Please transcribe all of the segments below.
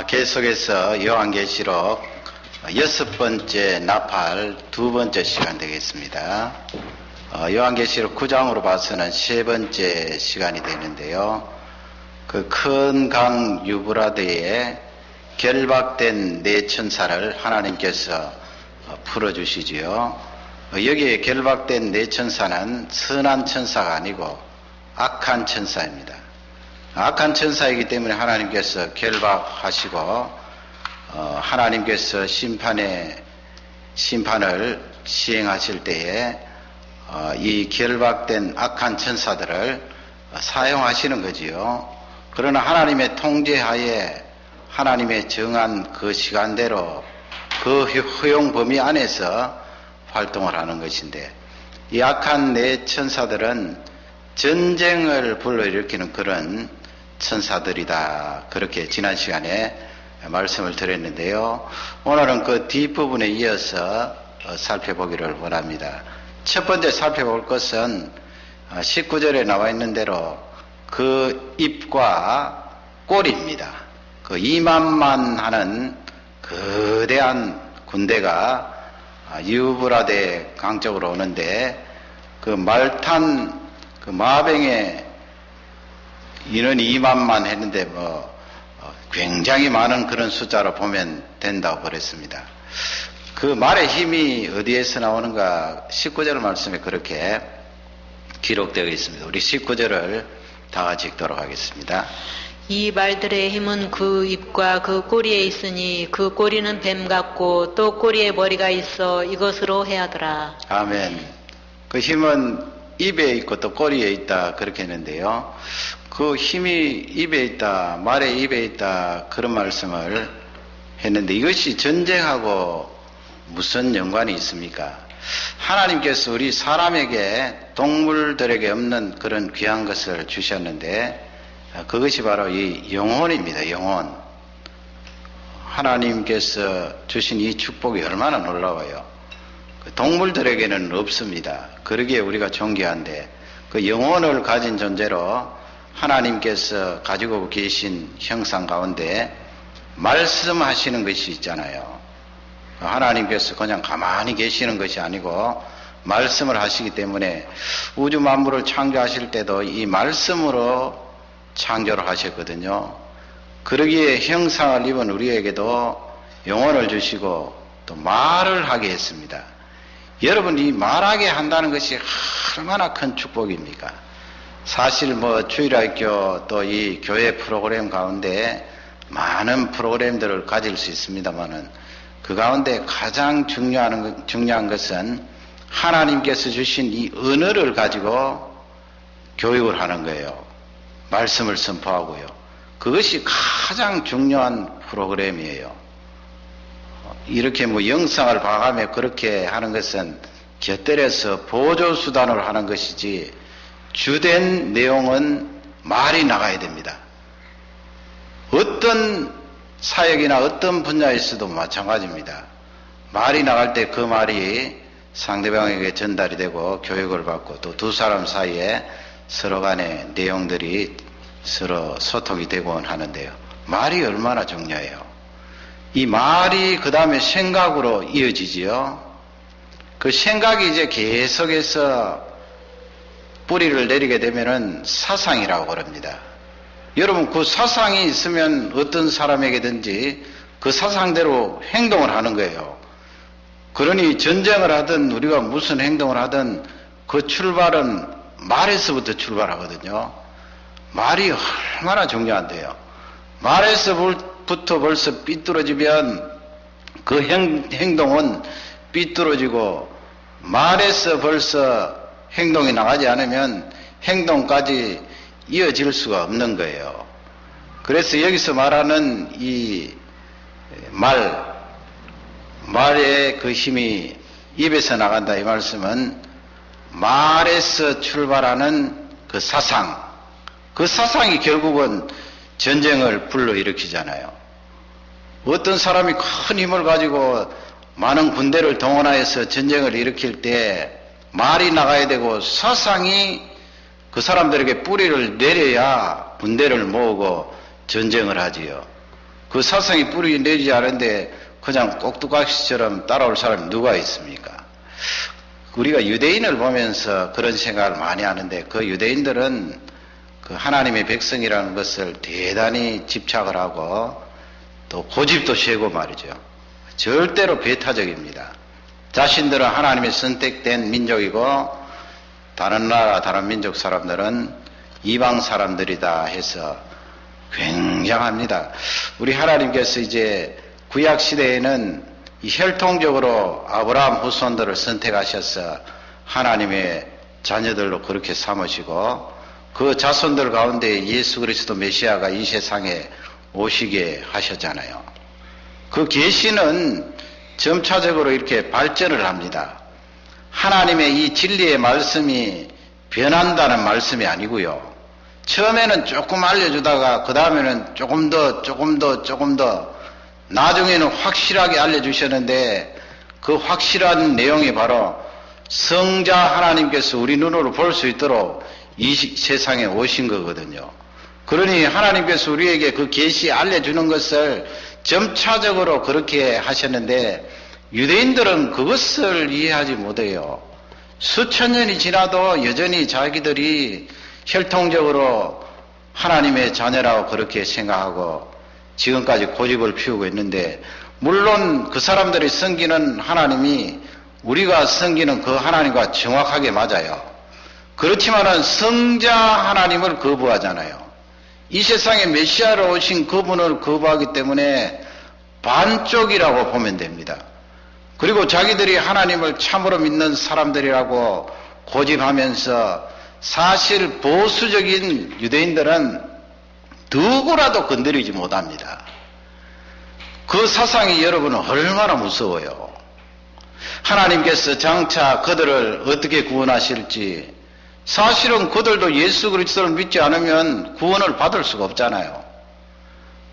계속해서 요한계시록 6번째 나팔 2번째 시간 되겠습니다. 요한계시록 9장으로 봐서는 3번째 시간이 되는데요. 그 큰 강 유브라데에 결박된 네 천사를 하나님께서 풀어주시지요. 여기에 결박된 네 천사는 선한 천사가 아니고 악한 천사입니다. 악한 천사이기 때문에 하나님께서 결박하시고 하나님께서 심판을 시행하실 때에 이 결박된 악한 천사들을 사용하시는 거지요. 그러나 하나님의 통제하에 하나님의 정한 그 시간대로 그 허용 범위 안에서 활동을 하는 것인데, 이 악한 네 천사들은 전쟁을 불러일으키는 그런 천사들이다. 그렇게 지난 시간에 말씀을 드렸는데요. 오늘은 그 뒷부분에 이어서 살펴보기를 원합니다. 첫 번째 살펴볼 것은 19절에 나와 있는 대로 그 입과 꼬리입니다. 그 2만만 하는 거대한 군대가 유브라데 강 쪽으로 오는데, 그 말탄 그 마병의 인원이 2만만 했는데 굉장히 많은 그런 숫자로 보면 된다고 그랬습니다. 그 말의 힘이 어디에서 나오는가 19절 말씀에 그렇게 기록되어 있습니다. 우리 19절을 다 같이 읽도록 하겠습니다. 이 말들의 힘은 그 입과 그 꼬리에 있으니 그 꼬리는 뱀 같고 또 꼬리에 머리가 있어 이것으로 해하더라. 아멘. 그 힘은 입에 있고 또 꼬리에 있다 그렇게 했는데요. 그 힘이 입에 있다, 말의 입에 있다, 그런 말씀을 했는데, 이것이 전쟁하고 무슨 연관이 있습니까? 하나님께서 우리 사람에게, 동물들에게 없는 그런 귀한 것을 주셨는데, 그것이 바로 이 영혼입니다. 영혼. 하나님께서 주신 이 축복이 얼마나 놀라워요. 동물들에게는 없습니다. 그러기에 우리가 존귀한데, 그 영혼을 가진 존재로 하나님께서 가지고 계신 형상 가운데 말씀하시는 것이 있잖아요. 하나님께서 그냥 가만히 계시는 것이 아니고 말씀을 하시기 때문에 우주 만물을 창조하실 때도 이 말씀으로 창조를 하셨거든요. 그러기에 형상을 입은 우리에게도 영혼을 주시고 또 말을 하게 했습니다. 여러분, 이 말하게 한다는 것이 얼마나 큰 축복입니까? 사실 주일학교 또 이 교회 프로그램 가운데 많은 프로그램들을 가질 수 있습니다만은, 그 가운데 가장 중요한 것은 하나님께서 주신 이 언어를 가지고 교육을 하는 거예요. 말씀을 선포하고요. 그것이 가장 중요한 프로그램이에요. 이렇게 영상을 봐가며 그렇게 하는 것은 곁들여서 보조수단으로 하는 것이지, 주된 내용은 말이 나가야 됩니다. 어떤 사역이나 어떤 분야에서도 마찬가지입니다. 말이 나갈 때 그 말이 상대방에게 전달이 되고 교육을 받고 또 두 사람 사이에 서로 간의 내용들이 서로 소통이 되곤 하는데요. 말이 얼마나 중요해요. 이 말이 그 다음에 생각으로 이어지지요. 그 생각이 이제 계속해서 뿌리를 내리게 되면은 사상이라고 그럽니다. 여러분, 그 사상이 있으면 어떤 사람에게든지 그 사상대로 행동을 하는 거예요. 그러니 전쟁을 하든 우리가 무슨 행동을 하든 그 출발은 말에서부터 출발하거든요. 말이 얼마나 중요한데요. 말에서부터 벌써 삐뚤어지면 그 행동은 삐뚤어지고, 말에서 벌써 행동이 나가지 않으면 행동까지 이어질 수가 없는 거예요. 그래서 여기서 말하는 이 말의 그 힘이 입에서 나간다, 이 말씀은 말에서 출발하는 그 사상이 결국은 전쟁을 불러일으키잖아요. 어떤 사람이 큰 힘을 가지고 많은 군대를 동원하여서 전쟁을 일으킬 때 말이 나가야 되고 사상이 그 사람들에게 뿌리를 내려야 군대를 모으고 전쟁을 하지요. 그 사상이 뿌리 내리지 않은데 그냥 꼭두각시처럼 따라올 사람이 누가 있습니까? 우리가 유대인을 보면서 그런 생각을 많이 하는데 그 유대인들은 그 하나님의 백성이라는 것을 대단히 집착을 하고 또 고집도 세고 말이죠. 절대로 배타적입니다. 자신들은 하나님의 선택된 민족이고 다른 나라 다른 민족 사람들은 이방 사람들이다 해서 굉장합니다. 우리 하나님께서 이제 구약 시대에는 혈통적으로 아브라함 후손들을 선택하셔서 하나님의 자녀들로 그렇게 삼으시고 그 자손들 가운데 예수 그리스도 메시아가 이 세상에 오시게 하셨잖아요. 그 계시는 점차적으로 이렇게 발전을 합니다. 하나님의 이 진리의 말씀이 변한다는 말씀이 아니고요. 처음에는 조금 알려주다가 그 다음에는 조금 더 나중에는 확실하게 알려주셨는데 그 확실한 내용이 바로 성자 하나님께서 우리 눈으로 볼 수 있도록 이 세상에 오신 거거든요. 그러니 하나님께서 우리에게 그 계시 알려주는 것을 점차적으로 그렇게 하셨는데 유대인들은 그것을 이해하지 못해요. 수천 년이 지나도 여전히 자기들이 혈통적으로 하나님의 자녀라고 그렇게 생각하고 지금까지 고집을 피우고 있는데 물론 그 사람들이 섬기는 하나님이 우리가 섬기는 그 하나님과 정확하게 맞아요. 그렇지만은 성자 하나님을 거부하잖아요. 이 세상에 메시아로 오신 그분을 거부하기 때문에 반쪽이라고 보면 됩니다. 그리고 자기들이 하나님을 참으로 믿는 사람들이라고 고집하면서 사실 보수적인 유대인들은 누구라도 건드리지 못합니다. 그 사상이 여러분은 얼마나 무서워요. 하나님께서 장차 그들을 어떻게 구원하실지 사실은 그들도 예수 그리스도를 믿지 않으면 구원을 받을 수가 없잖아요.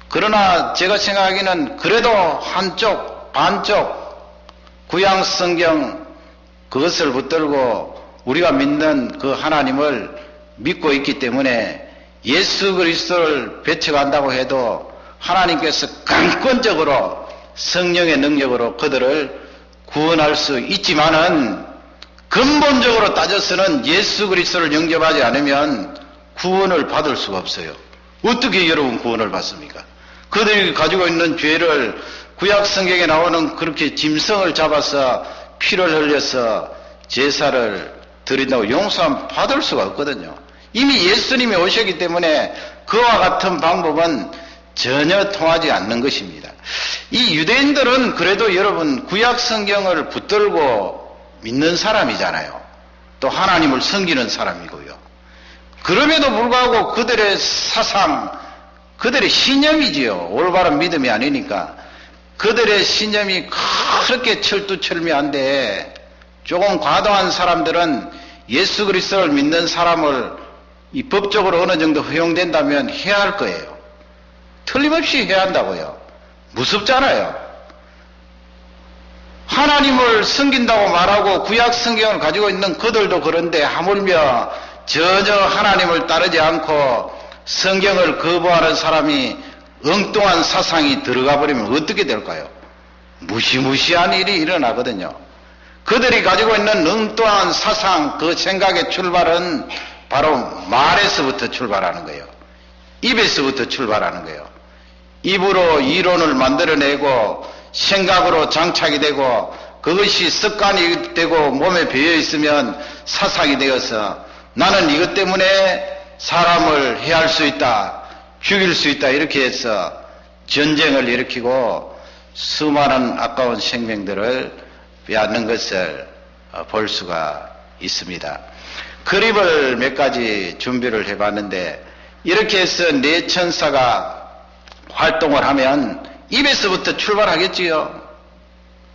그러나 제가 생각하기는 그래도 반쪽 구약 성경 그것을 붙들고 우리가 믿는 그 하나님을 믿고 있기 때문에 예수 그리스도를 배척한다고 해도 하나님께서 강권적으로 성령의 능력으로 그들을 구원할 수 있지만은 근본적으로 따져서는 예수 그리스도를 영접하지 않으면 구원을 받을 수가 없어요. 어떻게 여러분 구원을 받습니까? 그들이 가지고 있는 죄를 구약 성경에 나오는 그렇게 짐승을 잡아서 피를 흘려서 제사를 드린다고 용서함 받을 수가 없거든요. 이미 예수님이 오셨기 때문에 그와 같은 방법은 전혀 통하지 않는 것입니다. 이 유대인들은 그래도 여러분 구약 성경을 붙들고 믿는 사람이잖아요. 또 하나님을 섬기는 사람이고요. 그럼에도 불구하고 그들의 사상, 그들의 신념이지요. 올바른 믿음이 아니니까 그들의 신념이 그렇게 철두철미한데 조금 과도한 사람들은 예수 그리스도를 믿는 사람을 이 법적으로 어느 정도 허용된다면 해야 할 거예요. 틀림없이 해야 한다고요. 무섭잖아요. 하나님을 섬긴다고 말하고 구약 성경을 가지고 있는 그들도 그런데 하물며 전혀 하나님을 따르지 않고 성경을 거부하는 사람이 엉뚱한 사상이 들어가 버리면 어떻게 될까요? 무시무시한 일이 일어나거든요. 그들이 가지고 있는 엉뚱한 사상, 그 생각의 출발은 바로 말에서부터 출발하는 거예요. 입에서부터 출발하는 거예요. 입으로 이론을 만들어내고 생각으로 장착이 되고 그것이 습관이 되고 몸에 배어 있으면 사상이 되어서 나는 이것 때문에 사람을 해할 수 있다, 죽일 수 있다 이렇게 해서 전쟁을 일으키고 수많은 아까운 생명들을 빼앗는 것을 볼 수가 있습니다. 그림을 몇 가지 준비를 해봤는데 이렇게 해서 네 천사가 활동을 하면 입에서부터 출발하겠지요.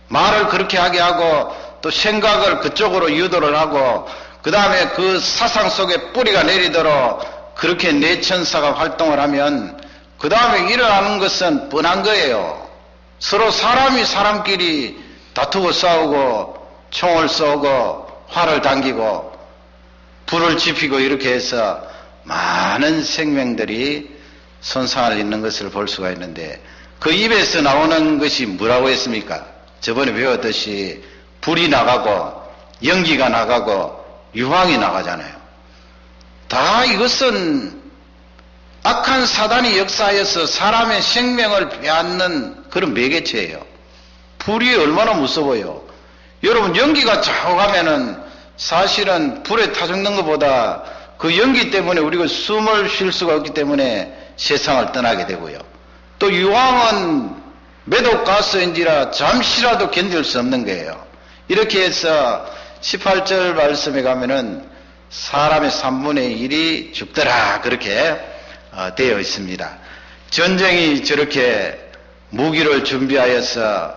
말을 그렇게 하게 하고 또 생각을 그쪽으로 유도를 하고 그 다음에 그 사상 속에 뿌리가 내리도록 그렇게 네 천사가 활동을 하면 그 다음에 일어나는 것은 뻔한 거예요. 서로 사람이 사람끼리 다투고 싸우고 총을 쏘고 활을 당기고 불을 지피고 이렇게 해서 많은 생명들이 손상을 입는 것을 볼 수가 있는데 그 입에서 나오는 것이 뭐라고 했습니까? 저번에 배웠듯이 불이 나가고 연기가 나가고 유황이 나가잖아요. 다 이것은 악한 사단이 역사하여서 사람의 생명을 빼앗는 그런 매개체예요. 불이 얼마나 무서워요. 여러분, 연기가 좌우가면은 사실은 불에 타 죽는 것보다 그 연기 때문에 우리가 숨을 쉴 수가 없기 때문에 세상을 떠나게 되고요. 또 유황은 매독가스인지라 잠시라도 견딜 수 없는 거예요. 이렇게 해서 18절 말씀에 가면은 사람의 3분의 1이 죽더라, 그렇게 되어 있습니다. 전쟁이 저렇게 무기를 준비하여서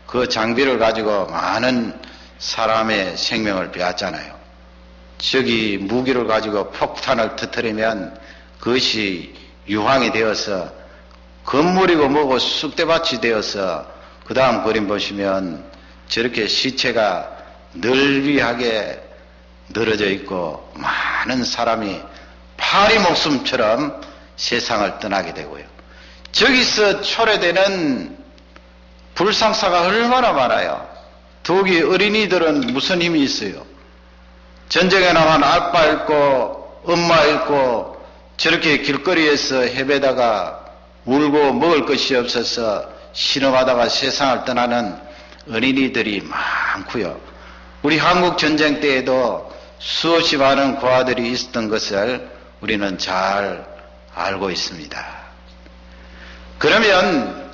그 장비를 가지고 많은 사람의 생명을 빼앗잖아요. 저기 무기를 가지고 폭탄을 터뜨리면 그것이 유황이 되어서 건물이고 뭐고 쑥대밭이 되어서 그 다음 그림 보시면 저렇게 시체가 널리하게 늘어져 있고 많은 사람이 파리 목숨처럼 세상을 떠나게 되고요. 저기서 초래되는 불상사가 얼마나 많아요. 더욱이 어린이들은 무슨 힘이 있어요? 전쟁에 나간 아빠 잃고 엄마 잃고 저렇게 길거리에서 헤매다가 울고 먹을 것이 없어서 신음하다가 세상을 떠나는 어린이들이 많고요. 우리 한국 전쟁 때에도 수없이 많은 고아들이 있었던 것을 우리는 잘 알고 있습니다. 그러면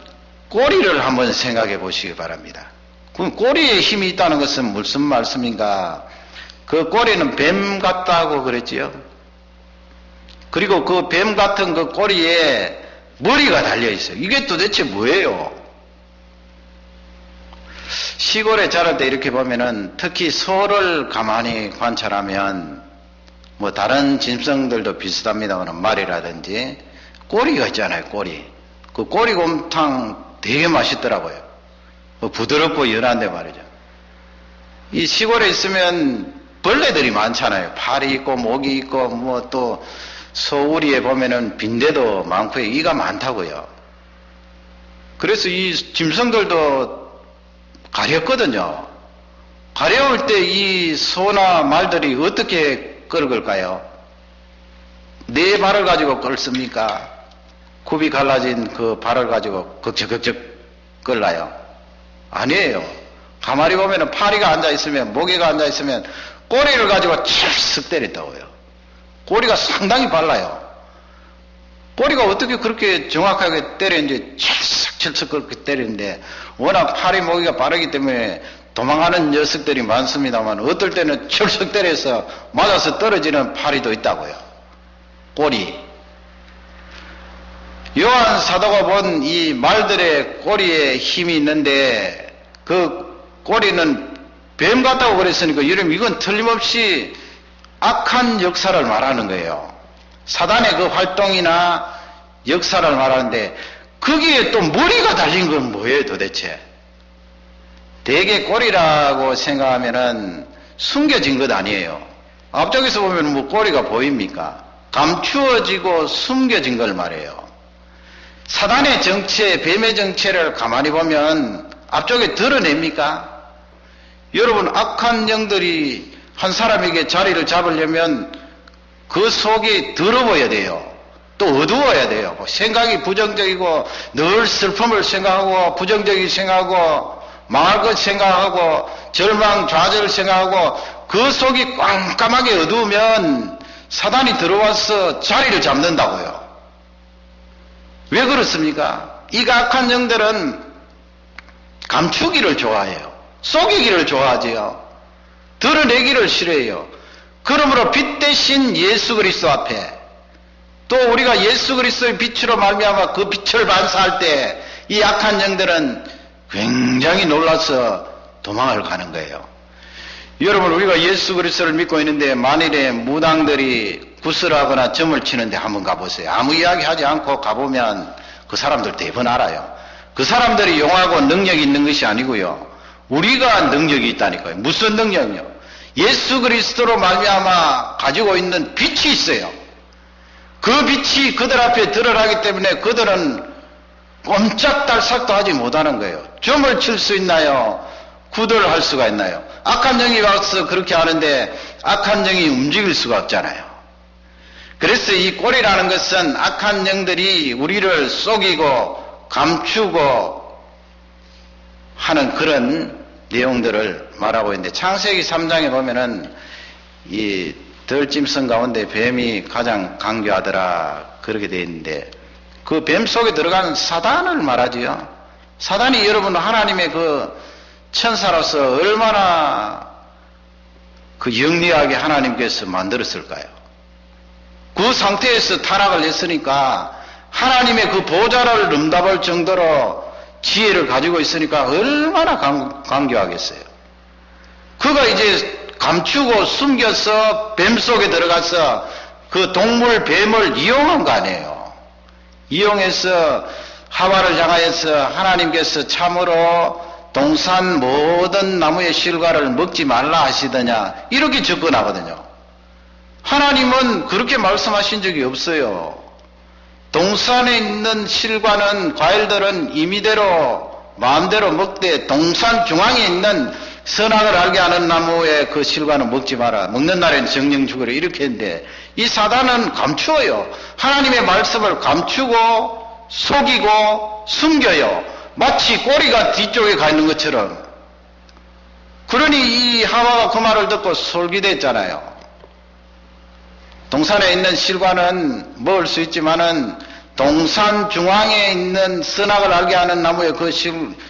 꼬리를 한번 생각해 보시기 바랍니다. 그럼 꼬리에 힘이 있다는 것은 무슨 말씀인가? 그 꼬리는 뱀 같다고 그랬지요. 그리고 그 뱀 같은 그 꼬리에 머리가 달려 있어요. 이게 도대체 뭐예요? 시골에 자랄 때 이렇게 보면은 특히 소를 가만히 관찰하면 뭐 다른 짐승들도 비슷합니다만 말이라든지 꼬리가 있잖아요. 꼬리. 그 꼬리곰탕 되게 맛있더라고요. 부드럽고 연한데 말이죠. 이 시골에 있으면 벌레들이 많잖아요. 파리 있고 모기 있고 뭐 또 소우리에 보면은 빈대도 많고요. 이가 많다고요. 그래서 이 짐승들도 가렸거든요. 가려울 때 이 소나 말들이 어떻게 끌을까요? 네 발을 가지고 끌습니까? 굽이 갈라진 그 발을 가지고 극적극적 끌나요? 아니에요. 가만히 보면은 파리가 앉아있으면 모기가 앉아있으면 꼬리를 가지고 찰쓱 때린다고요. 꼬리가 상당히 발라요. 꼬리가 어떻게 그렇게 정확하게 때리는지 찰싹찰싹 그렇게 때리는데 워낙 파리 모기가 빠르기 때문에 도망가는 녀석들이 많습니다만 어떨 때는 철썩 때려서 맞아서 떨어지는 파리도 있다고요. 꼬리. 요한 사도가 본 이 말들의 꼬리에 힘이 있는데 그 꼬리는 뱀 같다고 그랬으니까 여러분 이건 틀림없이 악한 역사를 말하는 거예요. 사단의 그 활동이나 역사를 말하는데 거기에 또 머리가 달린 건 뭐예요 도대체? 대개 꼬리라고 생각하면은 숨겨진 것 아니에요. 앞쪽에서 보면 뭐 꼬리가 보입니까? 감추어지고 숨겨진 걸 말해요. 사단의 정체, 뱀의 정체를 가만히 보면 앞쪽에 드러냅니까? 여러분 악한 영들이 한 사람에게 자리를 잡으려면 그 속이 더러워야 돼요. 또 어두워야 돼요. 생각이 부정적이고 늘 슬픔을 생각하고 부정적인 생각하고 망할 것 생각하고 절망 좌절 생각하고 그 속이 깜깜하게 어두우면 사단이 들어와서 자리를 잡는다고요. 왜 그렇습니까? 이 악한 영들은 감추기를 좋아해요. 속이기를 좋아하지요. 드러내기를 싫어해요. 그러므로 빛 대신 예수 그리스도 앞에 또 우리가 예수 그리스도의 빛으로 말미암아 그 빛을 반사할 때 이 악한 영들은 굉장히 놀라서 도망을 가는 거예요. 여러분 우리가 예수 그리스도를 믿고 있는데 만일에 무당들이 구슬하거나 점을 치는데 한번 가보세요. 아무 이야기 하지 않고 가보면 그 사람들 대부분 알아요. 그 사람들이 용하고 능력이 있는 것이 아니고요. 우리가 능력이 있다니까요. 무슨 능력이요? 예수 그리스도로 말미암아 가지고 있는 빛이 있어요. 그 빛이 그들 앞에 드러나기 때문에 그들은 꼼짝달싹도 하지 못하는 거예요. 줌을 칠 수 있나요? 구도를 할 수가 있나요? 악한 영이 와서 그렇게 하는데 악한 영이 움직일 수가 없잖아요. 그래서 이 꼴이라는 것은 악한 영들이 우리를 속이고 감추고 하는 그런 내용들을 말하고 있는데, 창세기 3장에 보면은 이 들짐승 가운데 뱀이 가장 강교하더라 그렇게 되어 있는데, 그 뱀 속에 들어간 사단을 말하지요. 사단이 여러분 하나님의 그 천사로서 얼마나 그 영리하게 하나님께서 만들었을까요? 그 상태에서 타락을 했으니까 하나님의 그 보좌를 넘다볼 정도로 지혜를 가지고 있으니까 얼마나 강교하겠어요. 그가 이제 감추고 숨겨서 뱀 속에 들어가서 그 동물 뱀을 이용한 거 아니에요. 이용해서 하와를 향하여서 하나님께서 참으로 동산 모든 나무의 실과를 먹지 말라 하시더냐, 이렇게 접근하거든요. 하나님은 그렇게 말씀하신 적이 없어요. 동산에 있는 실과는, 과일들은 임의대로 마음대로 먹되 동산 중앙에 있는 선악을 알게 하는 나무의 그 실과는 먹지 마라. 먹는 날엔 정령 죽으라. 이렇게 했는데 이 사단은 감추어요. 하나님의 말씀을 감추고 속이고 숨겨요. 마치 꼬리가 뒤쪽에 가 있는 것처럼. 그러니 이 하와가 그 말을 듣고 솔깃했잖아요. 동산에 있는 실과는 먹을 수 있지만은 동산 중앙에 있는 선악을 알게 하는 나무의 그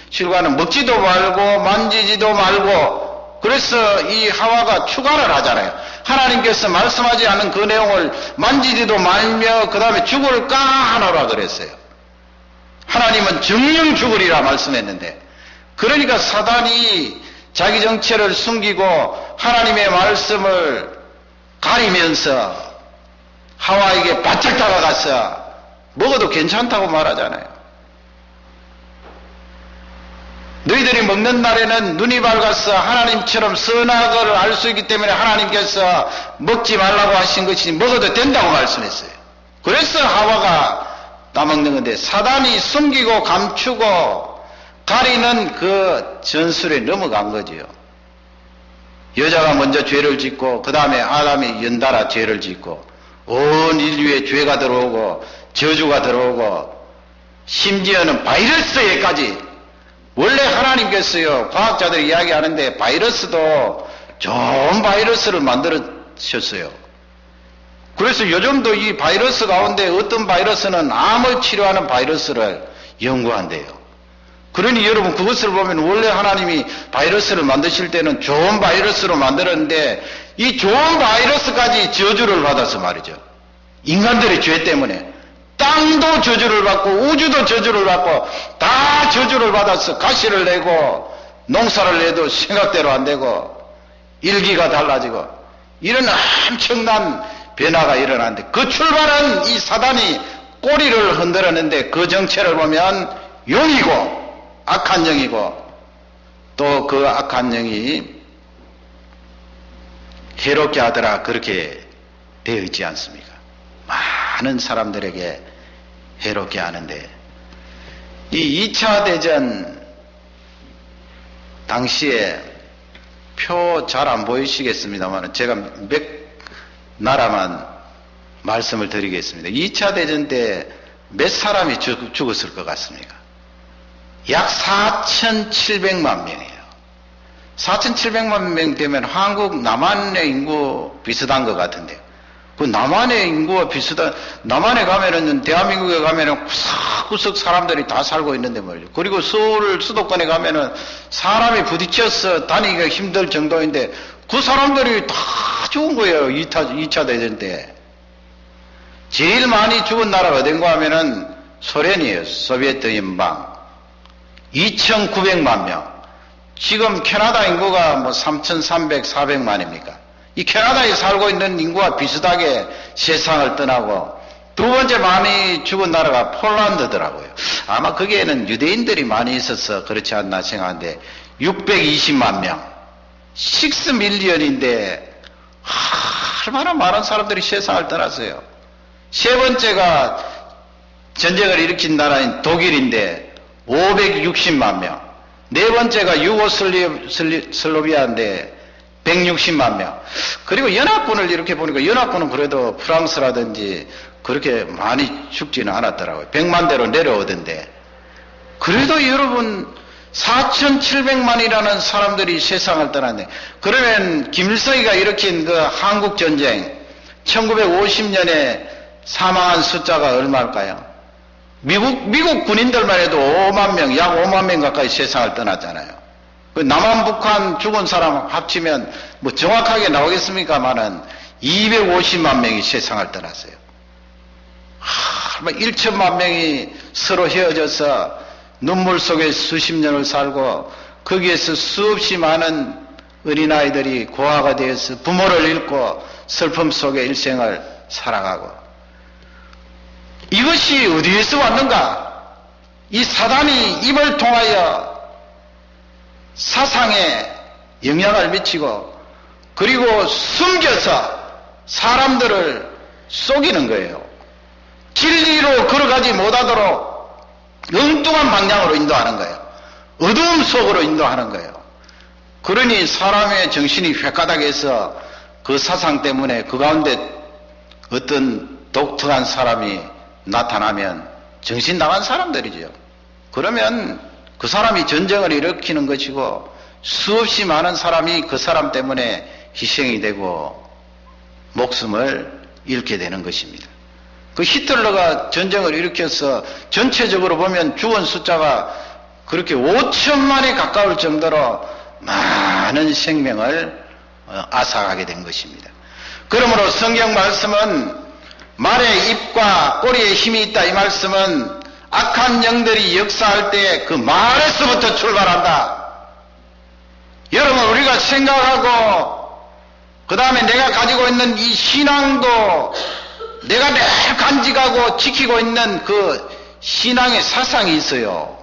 실과는 먹지도 말고 만지지도 말고. 그래서 이 하와가 추가를 하잖아요. 하나님께서 말씀하지 않은 그 내용을 만지지도 말며 그 다음에 죽을까 하노라 그랬어요. 하나님은 정령 죽으리라 말씀했는데, 그러니까 사단이 자기 정체를 숨기고 하나님의 말씀을 가리면서 하와에게 바짝 다가가서 먹어도 괜찮다고 말하잖아요. 너희들이 먹는 날에는 눈이 밝아서 하나님처럼 선악을 알 수 있기 때문에 하나님께서 먹지 말라고 하신 것이 먹어도 된다고 말씀했어요. 그래서 하와가 따먹는 건데, 사단이 숨기고 감추고 가리는 그 전술에 넘어간 거지요. 여자가 먼저 죄를 짓고 그 다음에 아담이 연달아 죄를 짓고 온 인류에 죄가 들어오고 저주가 들어오고 심지어는 바이러스에까지. 원래 하나님께서요, 과학자들이 이야기하는데 바이러스도 좋은 바이러스를 만들으셨어요. 그래서 요즘도 이 바이러스 가운데 어떤 바이러스는 암을 치료하는 바이러스를 연구한대요. 그러니 여러분 그것을 보면 원래 하나님이 바이러스를 만드실 때는 좋은 바이러스로 만들었는데 이 좋은 바이러스까지 저주를 받아서 말이죠. 인간들의 죄 때문에 땅도 저주를 받고 우주도 저주를 받고 다 저주를 받아서 가시를 내고 농사를 내도 생각대로 안 되고 일기가 달라지고 이런 엄청난 변화가 일어나는데, 그 출발은 이 사단이 꼬리를 흔들었는데 그 정체를 보면 용이고 악한 영이고, 또 그 악한 영이 해롭게 하더라 그렇게 되어 있지 않습니까? 많은 사람들에게 해롭게 하는데, 이 2차 대전 당시에 표 잘 안 보이시겠습니다만 제가 몇 나라만 말씀을 드리겠습니다. 2차 대전 때 몇 사람이 죽었을 것 같습니까? 약 4,700만 명이에요. 4,700만 명 되면 한국 남한의 인구 비슷한 것 같은데요. 그 남한의 인구와 비슷한, 남한에 가면은, 대한민국에 가면은 구석구석 사람들이 다 살고 있는데 말이죠. 그리고 서울 수도권에 가면은 사람이 부딪혀서 다니기가 힘들 정도인데 그 사람들이 다 죽은 거예요. 2차 대전 때. 제일 많이 죽은 나라가 어딘가 하면은 소련이에요. 소비에트 연방. 2,900만 명. 지금 캐나다 인구가 뭐 3,300, 400만입니까? 이 캐나다에 살고 있는 인구와 비슷하게 세상을 떠나고, 두 번째 많이 죽은 나라가 폴란드더라고요. 아마 거기에는 유대인들이 많이 있어서 그렇지 않나 생각하는데 620만 명. 6밀리언인데 얼마나 많은 사람들이 세상을 떠났어요. 세 번째가 전쟁을 일으킨 나라인 독일인데 560만 명. 네 번째가 유고슬로비아인데 160만 명. 그리고 연합군을 이렇게 보니까 연합군은 그래도 프랑스라든지 그렇게 많이 죽지는 않았더라고요. 100만 대로 내려오던데. 그래도 여러분 4,700만이라는 사람들이 세상을 떠났네. 그러면 김일성이가 일으킨 그 한국전쟁 1950년에 사망한 숫자가 얼마일까요? 미국 군인들만 해도 5만 명, 약 5만 명 가까이 세상을 떠났잖아요. 그 남한, 북한 죽은 사람 합치면 뭐 정확하게 나오겠습니까만은 250만 명이 세상을 떠났어요. 1천만 명이 서로 헤어져서 눈물 속에 수십 년을 살고 거기에서 수없이 많은 어린아이들이 고아가 되어서 부모를 잃고 슬픔 속에 일생을 살아가고, 이것이 어디에서 왔는가? 이 사단이 입을 통하여 사상에 영향을 미치고 그리고 숨겨서 사람들을 속이는 거예요. 진리로 걸어가지 못하도록 엉뚱한 방향으로 인도하는 거예요. 어두움 속으로 인도하는 거예요. 그러니 사람의 정신이 획가닥해서 그 사상 때문에 그 가운데 어떤 독특한 사람이 나타나면 정신 나간 사람들이죠. 그러면 그 사람이 전쟁을 일으키는 것이고 수없이 많은 사람이 그 사람 때문에 희생이 되고 목숨을 잃게 되는 것입니다. 그 히틀러가 전쟁을 일으켜서 전체적으로 보면 죽은 숫자가 그렇게 5천만에 가까울 정도로 많은 생명을 앗아가게 된 것입니다. 그러므로 성경 말씀은 말의 입과 꼬리에 힘이 있다, 이 말씀은 악한 영들이 역사할 때 그 말에서부터 출발한다. 여러분, 우리가 생각하고 그 다음에 내가 가지고 있는 이 신앙도 내가 늘 간직하고 지키고 있는 그 신앙의 사상이 있어요.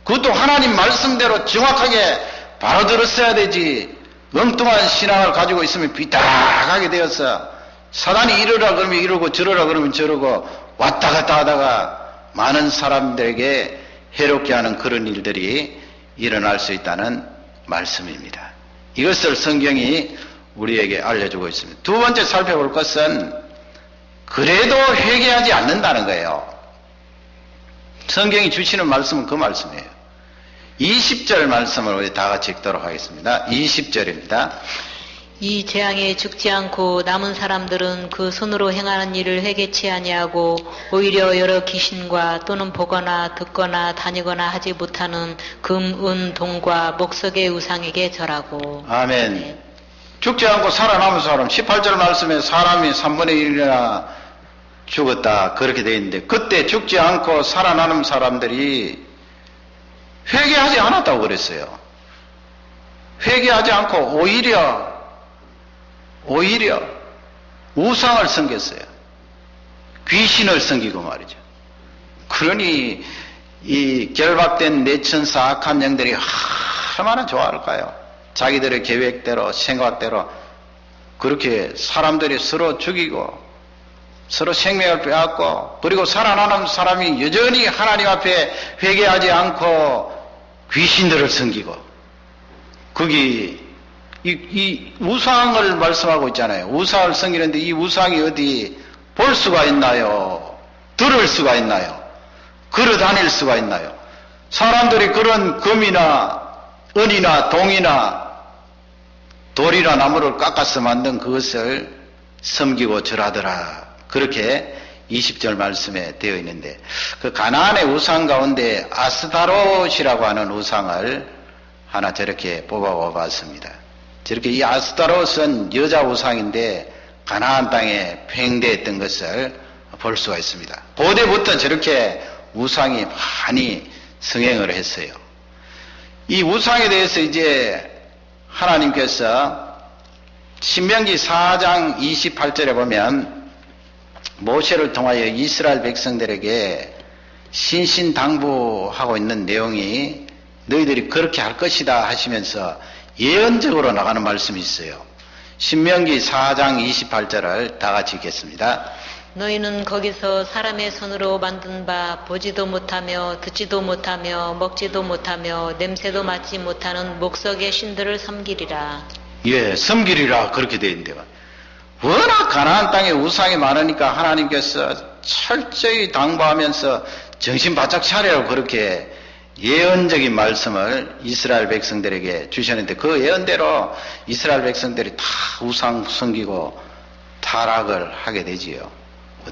그것도 하나님 말씀대로 정확하게 바로 들었어야 되지. 엉뚱한 신앙을 가지고 있으면 비딱하게 되어서 사단이 이러라 그러면 이러고 저러라 그러면 저러고 왔다 갔다 하다가 많은 사람들에게 해롭게 하는 그런 일들이 일어날 수 있다는 말씀입니다. 이것을 성경이 우리에게 알려주고 있습니다. 두 번째 살펴볼 것은 그래도 회개하지 않는다는 거예요. 성경이 주시는 말씀은 그 말씀이에요. 20절 말씀을 우리 다 같이 읽도록 하겠습니다. 20절입니다. 이 재앙에 죽지 않고 남은 사람들은 그 손으로 행하는 일을 회개치 아니하고 오히려 여러 귀신과 또는 보거나 듣거나 다니거나 하지 못하는 금, 은, 동과 목석의 우상에게 절하고. 아멘. 네. 죽지 않고 살아남은 사람, 18절 말씀에 사람이 3분의 1이나 죽었다 그렇게 되어 있는데, 그때 죽지 않고 살아나는 사람들이 회개하지 않았다고 그랬어요. 회개하지 않고 오히려 우상을 섬겼어요. 귀신을 섬기고 말이죠. 그러니 이 결박된 내천사 악한 영들이 얼마나 좋아할까요? 자기들의 계획대로 생각대로 그렇게 사람들이 서로 죽이고 서로 생명을 빼앗고, 그리고 살아나는 사람이 여전히 하나님 앞에 회개하지 않고 귀신들을 섬기고, 거기 이 우상을 말씀하고 있잖아요. 우상을 섬기는데 이 우상이 어디 볼 수가 있나요? 들을 수가 있나요? 걸어 다닐 수가 있나요? 사람들이 그런 금이나 은이나 동이나 돌이나 나무를 깎아서 만든 그것을 섬기고 절하더라. 그렇게 20절 말씀에 되어 있는데, 그 가나안의 우상 가운데 아스타롯이라고 하는 우상을 하나 저렇게 뽑아 봤습니다. 저렇게 이 아스타롯은 여자 우상인데 가나안 땅에 팽배했던 것을 볼 수가 있습니다. 고대부터 저렇게 우상이 많이 성행을 했어요. 이 우상에 대해서 이제 하나님께서 신명기 4장 28절에 보면 모세를 통하여 이스라엘 백성들에게 신신당부하고 있는 내용이 너희들이 그렇게 할 것이다 하시면서 예언적으로 나가는 말씀이 있어요. 신명기 4장 28절을 다 같이 읽겠습니다. 너희는 거기서 사람의 손으로 만든 바 보지도 못하며 듣지도 못하며 먹지도 못하며 냄새도 맡지 못하는 목석의 신들을 섬기리라. 예, 섬기리라 그렇게 되어 있는데 워낙 가나안 땅에 우상이 많으니까 하나님께서 철저히 당부하면서 정신 바짝 차리라고 그렇게 예언적인 말씀을 이스라엘 백성들에게 주셨는데 그 예언대로 이스라엘 백성들이 다 우상 섬기고 타락을 하게 되지요.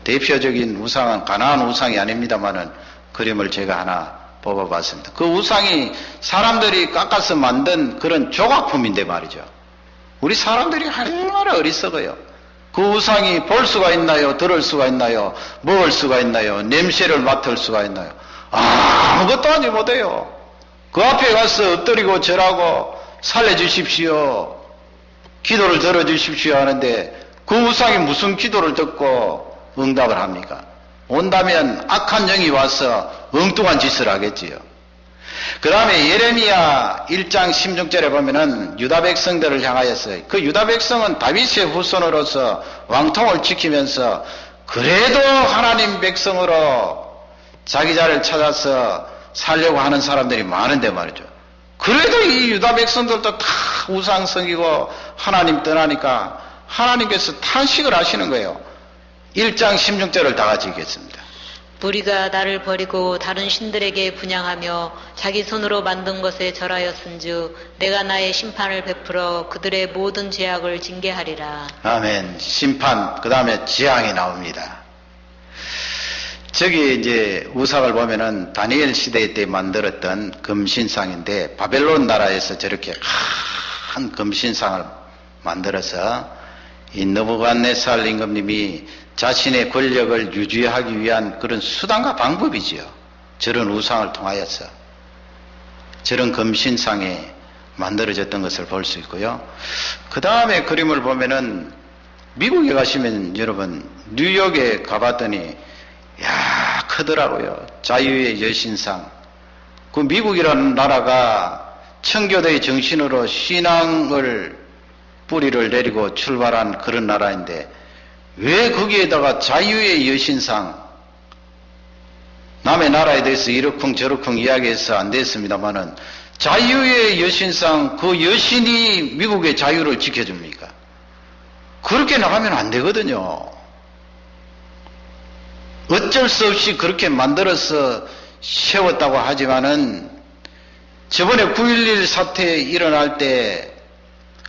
대표적인 우상은 가나안 우상이 아닙니다만은 그림을 제가 하나 뽑아봤습니다. 그 우상이 사람들이 깎아서 만든 그런 조각품인데 말이죠. 우리 사람들이 얼마나 어리석어요. 그 우상이 볼 수가 있나요? 들을 수가 있나요? 먹을 수가 있나요? 냄새를 맡을 수가 있나요? 아무것도 하지 못해요. 그 앞에 가서 엎드리고 절하고 살려주십시오, 기도를 들어주십시오 하는데 그 우상이 무슨 기도를 듣고 응답을 합니까? 온다면 악한 영이 와서 엉뚱한 짓을 하겠지요. 그 다음에 예레미야 1장 16절에 보면은 유다 백성들을 향하여서, 그 유다 백성은 다윗의 후손으로서 왕통을 지키면서 그래도 하나님 백성으로 자기 자리를 찾아서 살려고 하는 사람들이 많은데 말이죠. 그래도 이 유다 백성들도 다 우상 섬기고 하나님 떠나니까 하나님께서 탄식을 하시는 거예요. 1장 16절을 다 같이 읽겠습니다. 무리가 나를 버리고 다른 신들에게 분향하며 자기 손으로 만든 것에 절하였은즉 내가 나의 심판을 베풀어 그들의 모든 죄악을 징계하리라. 아멘. 심판, 그 다음에 재앙이 나옵니다. 저기 이제 우상을 보면은 다니엘 시대 때 만들었던 금신상인데 바벨론 나라에서 저렇게 큰 금신상을 만들어서 이 느부갓네살 임금님이 자신의 권력을 유지하기 위한 그런 수단과 방법이지요. 저런 우상을 통하여서 저런 금신상에 만들어졌던 것을 볼 수 있고요. 그 다음에 그림을 보면은 미국에 가시면 여러분 뉴욕에 가봤더니 야 크더라고요. 자유의 여신상. 그 미국이라는 나라가 청교도의 정신으로 신앙을 뿌리를 내리고 출발한 그런 나라인데 왜 거기에다가 자유의 여신상, 남의 나라에 대해서 이러쿵 저러쿵 이야기해서 안 됐습니다만은 자유의 여신상, 그 여신이 미국의 자유를 지켜줍니까? 그렇게 나가면 안 되거든요. 어쩔 수 없이 그렇게 만들어서 세웠다고 하지만은 저번에 9.11 사태 일어날 때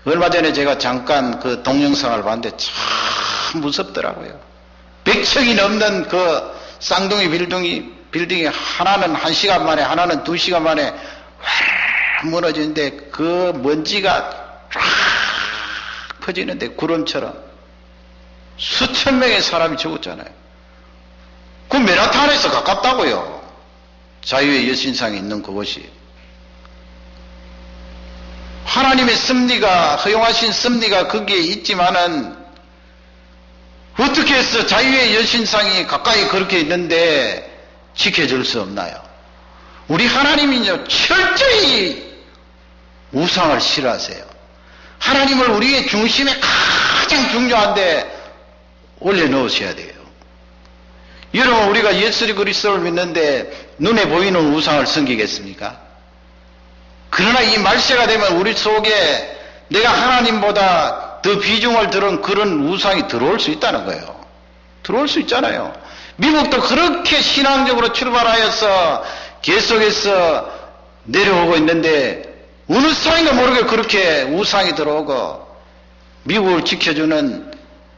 얼마 전에 제가 잠깐 그 동영상을 봤는데 참 무섭더라고요. 100층이 넘는 그 쌍둥이 빌딩이 하나는 1시간 만에 하나는 2시간 만에 확 무너지는데 그 먼지가 쫙 퍼지는데 구름처럼 수천 명의 사람이 죽었잖아요. 그 맨하탄에서 가깝다고요. 자유의 여신상이 있는 그곳이. 하나님의 섭리가, 허용하신 섭리가 거기에 있지만은 어떻게 해서 자유의 여신상이 가까이 그렇게 있는데 지켜줄 수 없나요? 우리 하나님은요 철저히 우상을 싫어하세요. 하나님을 우리의 중심에 가장 중요한데 올려놓으셔야 돼요. 여러분 우리가 예수 그리스도를 믿는데 눈에 보이는 우상을 섬기겠습니까? 그러나 이 말세가 되면 우리 속에 내가 하나님보다 더 비중을 두는 그런 우상이 들어올 수 있다는 거예요. 들어올 수 있잖아요. 미국도 그렇게 신앙적으로 출발하여서 계속해서 내려오고 있는데 어느 사이인가 모르게 그렇게 우상이 들어오고 미국을 지켜주는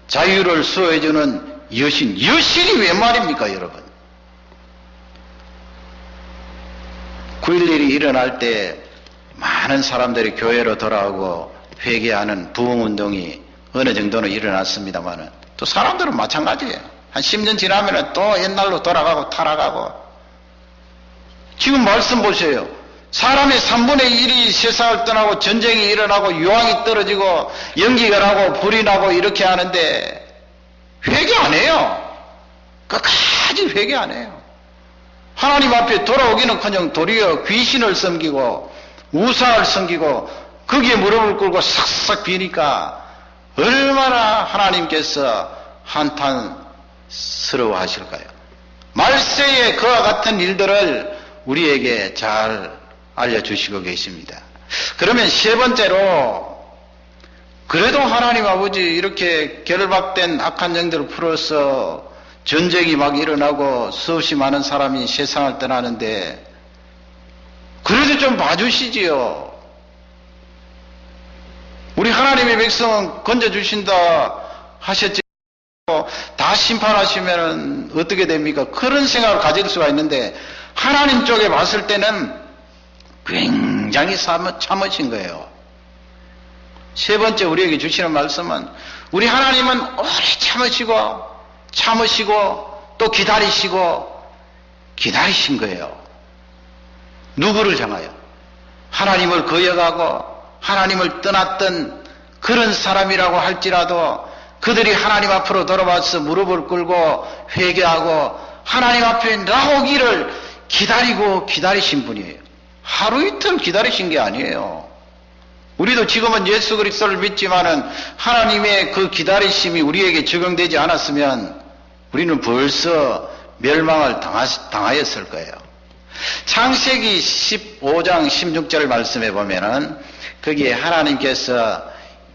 자유를 수호해주는 여신이 왜 말입니까 여러분? 9.11이 일어날 때 많은 사람들이 교회로 돌아오고 회개하는 부흥운동이 어느 정도는 일어났습니다만 또 사람들은 마찬가지예요. 한 10년 지나면 또 옛날로 돌아가고 타락하고. 지금 말씀 보세요. 사람의 3분의 1이 세상을 떠나고 전쟁이 일어나고 유황이 떨어지고 연기가 나고 불이 나고 이렇게 하는데 회개 안 해요. 끝까지 회개 안 해요. 하나님 앞에 돌아오기는커녕 도리어 귀신을 섬기고 우상을 섬기고 거기에 무릎을 꿇고 싹싹 비니까 얼마나 하나님께서 한탄 스러워하실까요? 말세에 그와 같은 일들을 우리에게 잘 알려주시고 계십니다. 그러면 세 번째로, 그래도 하나님 아버지 이렇게 결박된 악한 영들을 풀어서 전쟁이 막 일어나고 수없이 많은 사람이 세상을 떠나는데 그래도 좀 봐주시지요. 우리 하나님의 백성은 건져주신다 하셨지, 다 심판하시면 어떻게 됩니까? 그런 생각을 가질 수가 있는데 하나님 쪽에 봤을 때는 굉장히 참으신 거예요. 세 번째 우리에게 주시는 말씀은, 우리 하나님은 오래 참으시고 또 기다리신 거예요. 누구를 향하여? 하나님을 거역하고 하나님을 떠났던 그런 사람이라고 할지라도 그들이 하나님 앞으로 돌아와서 무릎을 꿇고 회개하고 하나님 앞에 나오기를 기다리신 분이에요. 하루 이틀 기다리신 게 아니에요. 우리도 지금은 예수 그리스도를 믿지만은 하나님의 그 기다리심이 우리에게 적용되지 않았으면 우리는 벌써 멸망을 당하였을 거예요. 창세기 15장 16절 말씀에 보면은 거기에 하나님께서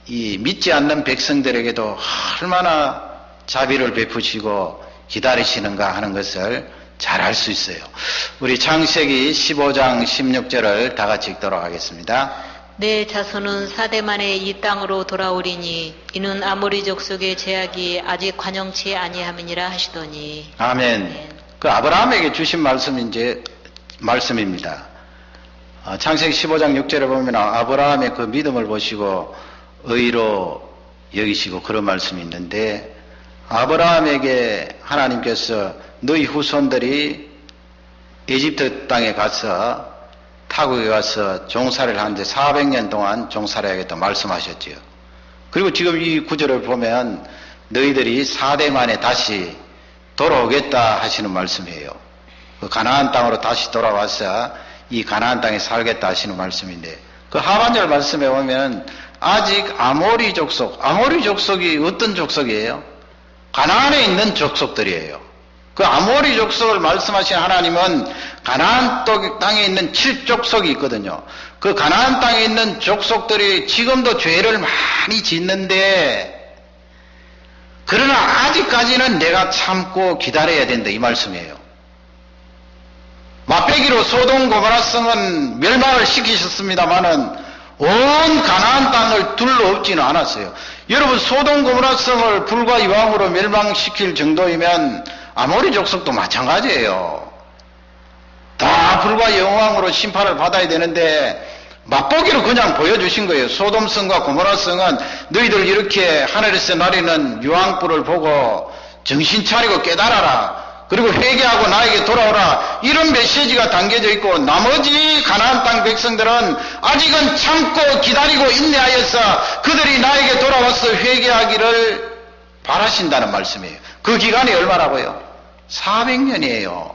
이 믿지 않는 백성들에게도 얼마나 자비를 베푸시고 기다리시는가 하는 것을 잘 알 수 있어요. 우리 창세기 15장 16절을 다 같이 읽도록 하겠습니다. 내 자손은 4대 만에 이 땅으로 돌아오리니 이는 아모리 족속의 제약이 아직 관영치 아니함이니라 하시더니. 아멘. 그 아브라함에게 주신 말씀입니다. 창세기 15장 6절에 보면 아브라함의 그 믿음을 보시고 의로 여기시고 그런 말씀이 있는데, 아브라함에게 하나님께서 너희 후손들이 에집트 땅에 가서 타국에 가서 종살이를 하는데 400년 동안 종살이하겠다 말씀하셨지요. 그리고 지금 이 구절을 보면 너희들이 4대 만에 다시 돌아오겠다 하시는 말씀이에요. 그 가나안 땅으로 다시 돌아와서 이 가나안 땅에 살겠다 하시는 말씀인데, 그 하반절 말씀에 보면 아직 아모리 족속이 어떤 족속이에요? 가나안에 있는 족속들이에요. 그 아모리 족속을 말씀하신 하나님은 가나안 땅에 있는 7족속이 있거든요. 그 가나안 땅에 있는 족속들이 지금도 죄를 많이 짓는데, 그러나 아직까지는 내가 참고 기다려야 된다 이 말씀이에요. 맛배기로 소돔 고모라 성은 멸망을 시키셨습니다마는 온 가나안 땅을 둘러엎지는 않았어요. 여러분, 소돔 고모라 성을 불과 이왕으로 멸망시킬 정도이면 아모리 족속도 마찬가지예요. 다 불과 영왕으로 심판을 받아야 되는데 맛보기로 그냥 보여주신 거예요. 소돔 성과 고모라 성은 너희들 이렇게 하늘에서 나리는 유황불을 보고 정신 차리고 깨달아라, 그리고 회개하고 나에게 돌아오라, 이런 메시지가 담겨져 있고, 나머지 가나안 땅 백성들은 아직은 참고 기다리고 인내하여서 그들이 나에게 돌아와서 회개하기를 바라신다는 말씀이에요. 그 기간이 얼마라고요? 400년이에요.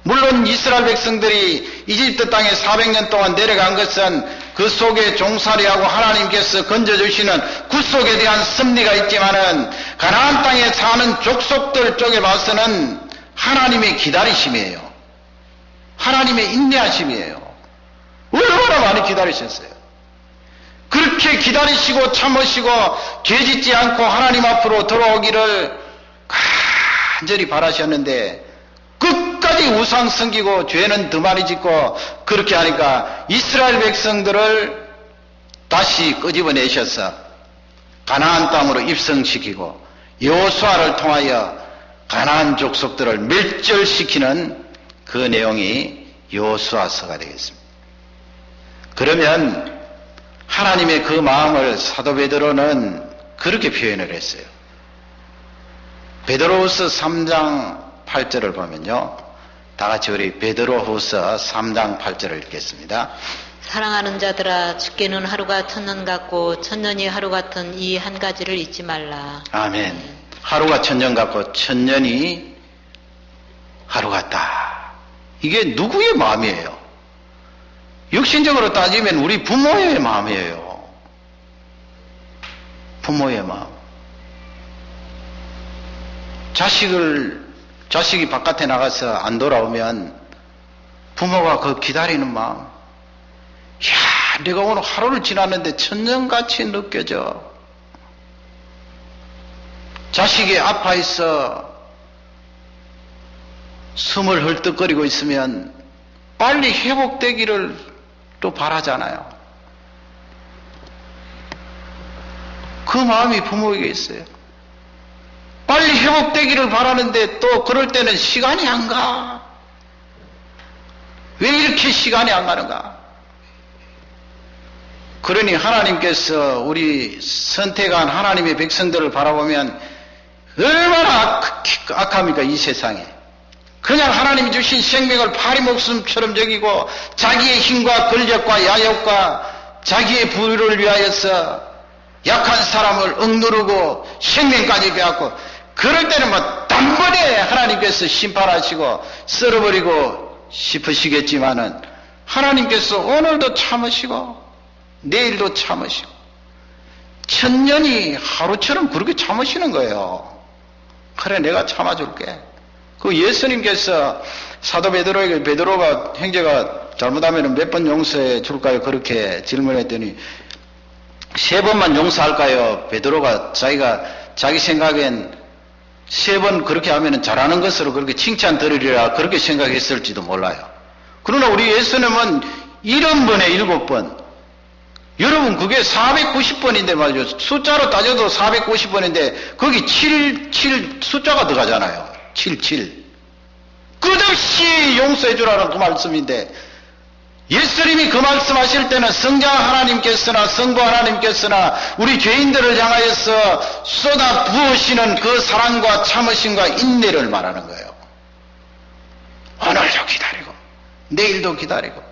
물론 이스라엘 백성들이 이집트 땅에 400년 동안 내려간 것은 그 속에 종살이하고 하나님께서 건져주시는 구속에 대한 섭리가 있지만은 가나안 땅에 사는 족속들 쪽에 봐서는 하나님의 기다리심이에요. 하나님의 인내하심이에요. 얼마나 많이 기다리셨어요. 그렇게 기다리시고 참으시고 죄짓지 않고 하나님 앞으로 돌아오기를 간절히 바라셨는데 끝까지 우상 섬기고 죄는 더 많이 짓고 그렇게 하니까 이스라엘 백성들을 다시 끄집어내셔서 가나안 땅으로 입성시키고 여호수아를 통하여 가나안 족속들을 멸절시키는 그 내용이 여호수아서가 되겠습니다. 그러면 하나님의 그 마음을 사도 베드로는 그렇게 표현을 했어요. 베드로후서 3장 8절을 보면요, 다 같이 우리 베드로후서 3장 8절을 읽겠습니다. 사랑하는 자들아, 주께는 하루가 천년 같고 천년이 하루 같은 이 한 가지를 잊지 말라. 아멘. 하루가 천년 같고 천년이 하루 같다. 이게 누구의 마음이에요? 육신적으로 따지면 우리 부모의 마음이에요. 부모의 마음. 자식이 바깥에 나가서 안 돌아오면 부모가 그 기다리는 마음, 야, 내가 오늘 하루를 지났는데 천년같이 느껴져. 자식이 아파있어 숨을 헐떡거리고 있으면 빨리 회복되기를 또 바라잖아요. 그 마음이 부모에게 있어요. 빨리 회복되기를 바라는데 또 그럴 때는 시간이 안 가. 왜 이렇게 시간이 안 가는가? 그러니 하나님께서 우리 선택한 하나님의 백성들을 바라보면 얼마나 악합니까, 이 세상에. 그냥 하나님이 주신 생명을 파리 목숨처럼 여기고 자기의 힘과 권력과 야욕과 자기의 부를 위하여서 약한 사람을 억누르고 생명까지 빼앗고, 그럴 때는 뭐 단번에 하나님께서 심판하시고 썰어버리고 싶으시겠지만은 하나님께서 오늘도 참으시고 내일도 참으시고 천년이 하루처럼 그렇게 참으시는 거예요. 그래, 내가 참아줄게. 그 예수님께서 사도 베드로가 형제가 잘못하면 몇 번 용서해 줄까요? 그렇게 질문했더니 3번만 용서할까요? 베드로가 자기 생각엔 3번 그렇게 하면 잘하는 것으로 그렇게 칭찬 들으리라 그렇게 생각했을지도 몰라요. 그러나 우리 예수님은 70번에 7번. 여러분, 그게 490번인데 말이죠. 숫자로 따져도 490번인데 거기 7 숫자가 들어가잖아요. 7. 끝없이 용서해 주라는 그 말씀인데, 예수님이 그 말씀하실 때는 성자 하나님께서나 성부 하나님께서나 우리 죄인들을 향하여서 쏟아 부으시는 그 사랑과 참으심과 인내를 말하는 거예요. 오늘도 기다리고 내일도 기다리고.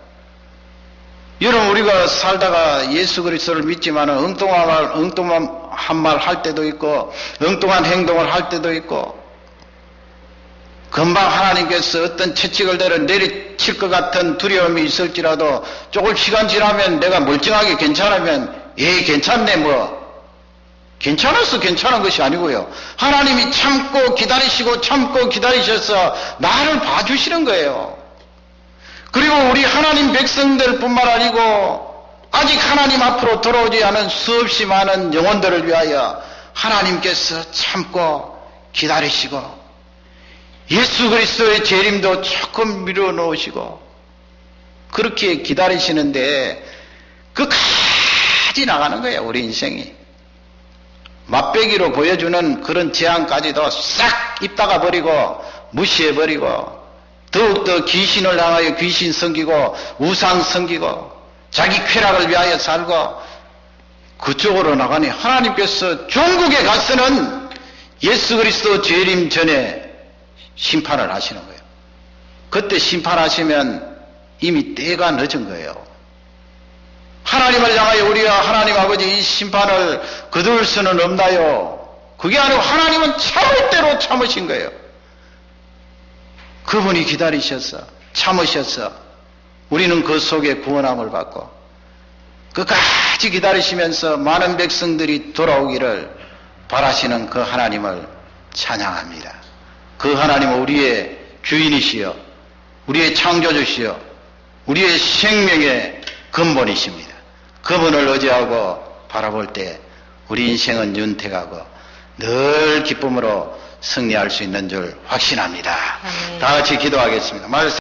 여러분, 우리가 살다가 예수 그리스도를 믿지만 엉뚱한 말 할 때도 있고 엉뚱한 행동을 할 때도 있고, 금방 하나님께서 어떤 채찍을 대려 내리칠 것 같은 두려움이 있을지라도 조금 시간 지나면 내가 멀쩡하게 괜찮으면 괜찮네 괜찮아서 괜찮은 것이 아니고요. 하나님이 참고 기다리셔서 나를 봐주시는 거예요. 그리고 우리 하나님 백성들 뿐만 아니고 아직 하나님 앞으로 돌아오지 않은 수없이 많은 영혼들을 위하여 하나님께서 참고 기다리시고 예수 그리스도의 재림도 조금 미뤄놓으시고 그렇게 기다리시는데 끝까지 나가는 거예요. 우리 인생이 맛배기로 보여주는 그런 재앙까지도 싹 입다가 버리고 무시해버리고 더욱더 귀신을 향하여 귀신 섬기고 우상 섬기고 자기 쾌락을 위하여 살고 그쪽으로 나가니 하나님께서 종국에 가서는 예수 그리스도 재림 전에 심판을 하시는 거예요. 그때 심판하시면 이미 때가 늦은 거예요. 하나님을 향하여 우리가 하나님 아버지 이 심판을 거둘 수는 없나요? 그게 아니고 하나님은 참을 대로 참으신 거예요. 그분이 기다리셔서 참으셔서 우리는 그 속에 구원함을 받고 끝까지 기다리시면서 많은 백성들이 돌아오기를 바라시는 그 하나님을 찬양합니다. 그 하나님은 우리의 주인이시여 우리의 창조주시여 우리의 생명의 근본이십니다. 그분을 의지하고 바라볼 때 우리 인생은 윤택하고 늘 기쁨으로 승리할 수 있는 줄 확신합니다. 다 같이 기도하겠습니다.